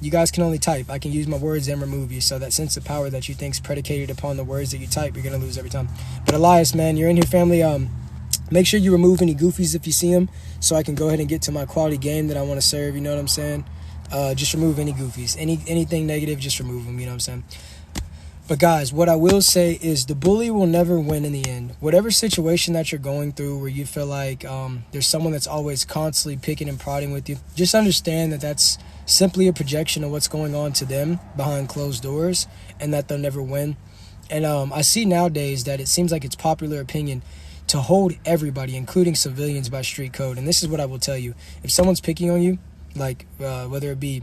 You guys can only type. I can use my words and remove you. So that sense of power that you think is predicated upon the words that you type, you're going to lose every time. But Elias, man, you're in here, family. Make sure you remove any goofies if you see them, so I can go ahead and get to my quality game that I want to serve. You know what I'm saying? Just remove any goofies. Anything negative, just remove them. You know what I'm saying? But guys, what I will say is the bully will never win in the end. Whatever situation that you're going through where you feel like there's someone that's always constantly picking and prodding with you, just understand that that's simply a projection of what's going on to them behind closed doors, and that they'll never win. And I see nowadays that it seems like it's popular opinion to hold everybody, including civilians, by street code. And this is what I will tell you. If someone's picking on you, like whether it be,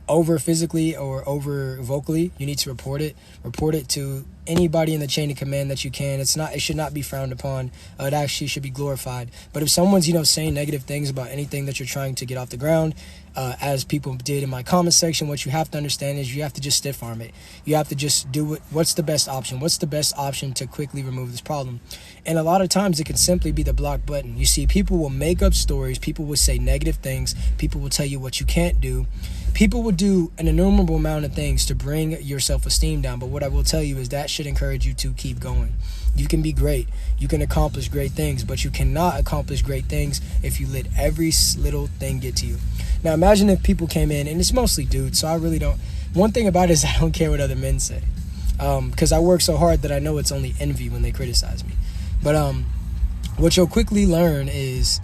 over physically or over vocally, you need to report it. Report it to anybody in the chain of command that you can. It should not be frowned upon. It actually should be glorified. But if someone's, saying negative things about anything that you're trying to get off the ground, as people did in my comment section, what you have to understand is you have to just stiff arm it. You have to just do what's the best option? What's the best option to quickly remove this problem? And a lot of times it can simply be the block button. You see, people will make up stories. People will say negative things. People will tell you what you can't do. People will do an innumerable amount of things to bring your self-esteem down. But what I will tell you is that should encourage you to keep going. You can be great. You can accomplish great things, but you cannot accomplish great things if you let every little thing get to you. Now, imagine if people came in, and it's mostly dudes, so I really don't. One thing about it is I don't care what other men say, because I work so hard that I know it's only envy when they criticize me. But what you'll quickly learn is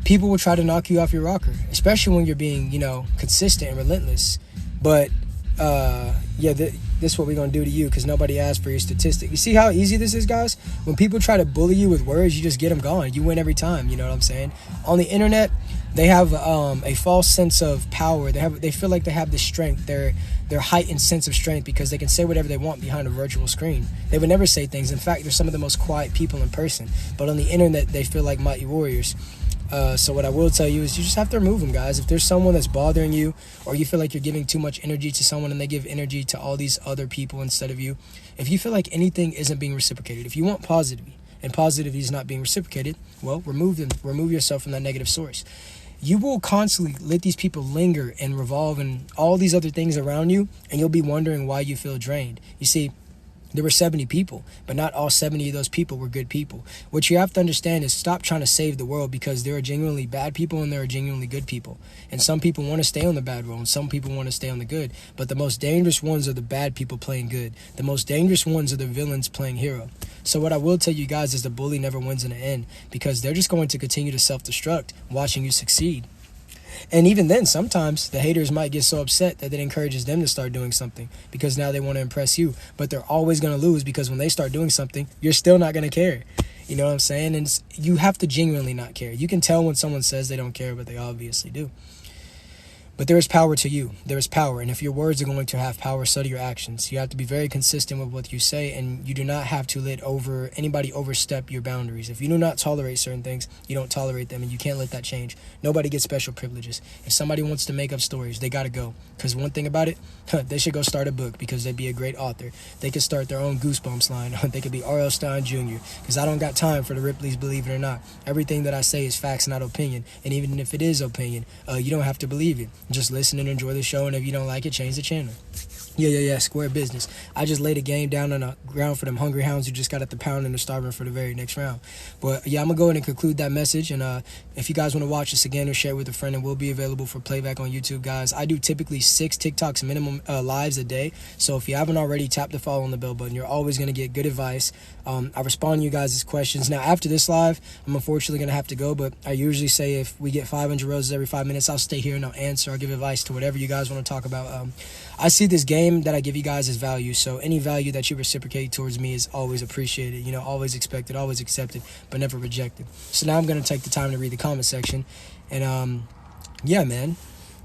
people will try to knock you off your rocker, especially when you're being, consistent and relentless. But this is what we're going to do to you, because nobody asked for your statistic. You see how easy this is, guys? When people try to bully you with words, you just get them gone. You win every time, you know what I'm saying? On the internet, they have a false sense of power. They feel like they have this strength, their heightened sense of strength, because they can say whatever they want behind a virtual screen. They would never say things. In fact, they're some of the most quiet people in person. But on the internet, they feel like mighty warriors. So what I will tell you is you just have to remove them, guys. If there's someone that's bothering you, or you feel like you're giving too much energy to someone and they give energy to all these other people instead of you, if you feel like anything isn't being reciprocated, if you want positivity and positivity is not being reciprocated, well, remove them. Remove yourself from that negative source. You will constantly let these people linger and revolve and all these other things around you, and you'll be wondering why you feel drained. You see, there were 70 people, but not all 70 of those people were good people. What you have to understand is stop trying to save the world, because there are genuinely bad people and there are genuinely good people. And some people want to stay on the bad role and some people want to stay on the good. But the most dangerous ones are the bad people playing good. The most dangerous ones are the villains playing hero. So what I will tell you guys is the bully never wins in the end, because they're just going to continue to self-destruct watching you succeed. And even then, sometimes the haters might get so upset that it encourages them to start doing something, because now they want to impress you. But they're always going to lose, because when they start doing something, you're still not going to care. You know what I'm saying? And you have to genuinely not care. You can tell when someone says they don't care, but they obviously do. But there is power to you. There is power. And if your words are going to have power, so do your actions. You have to be very consistent with what you say, and you do not have to let anybody overstep your boundaries. If you do not tolerate certain things, you don't tolerate them, and you can't let that change. Nobody gets special privileges. If somebody wants to make up stories, they got to go. Because one thing about it, they should go start a book, because they'd be a great author. They could start their own Goosebumps line. They could be R.L. Stein Jr., because I don't got time for the Ripley's, believe it or not. Everything that I say is facts, not opinion. And even if it is opinion, you don't have to believe it. Just listen and enjoy the show, and if you don't like it, change the channel. Yeah, square business. I just laid a game down on the ground for them hungry hounds who just got at the pound and are starving for the very next round. But yeah, I'm going to go ahead and conclude that message. And if you guys want to watch this again or share it with a friend, it will be available for playback on YouTube, guys. I do typically 6 TikToks minimum lives a day. So if you haven't already, tap the follow on the bell button. You're always going to get good advice. I respond to you guys' questions. Now, after this live, I'm unfortunately going to have to go, but I usually say if we get 500 roses every 5 minutes, I'll stay here and I'll answer. I'll give advice to whatever you guys want to talk about. I see this game that I give you guys as value, so any value that you reciprocate towards me is always appreciated, always expected, always accepted, but never rejected. So now I'm going to take the time to read the comment section, and yeah, man.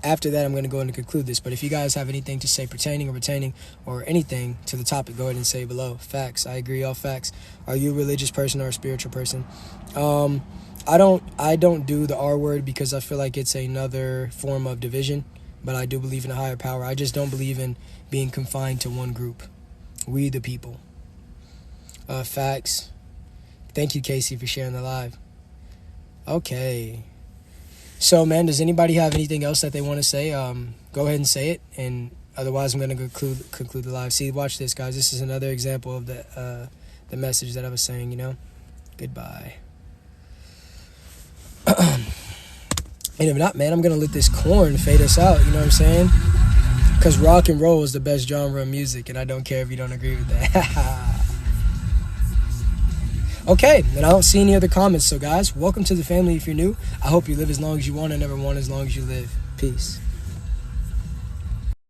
After that, I'm going to go ahead and conclude this. But if you guys have anything to say pertaining or retaining or anything to the topic, go ahead and say below. Facts. I agree, all facts. Are you a religious person or a spiritual person? I don't do the R word, because I feel like it's another form of division. But I do believe in a higher power. I just don't believe in being confined to one group. We the people. Facts. Thank you, Casey, for sharing the live. Okay. So, man, does anybody have anything else that they want to say? Go ahead and say it, and otherwise I'm going to conclude the live. See, watch this, guys. This is another example of the message that I was saying, you know? Goodbye. And if not, man, I'm going to let this corn fade us out, you know what I'm saying? Because rock and roll is the best genre of music, and I don't care if you don't agree with that. Okay, and I don't see any other comments. So, guys, welcome to the family if you're new. I hope you live as long as you want and never want as long as you live. Peace.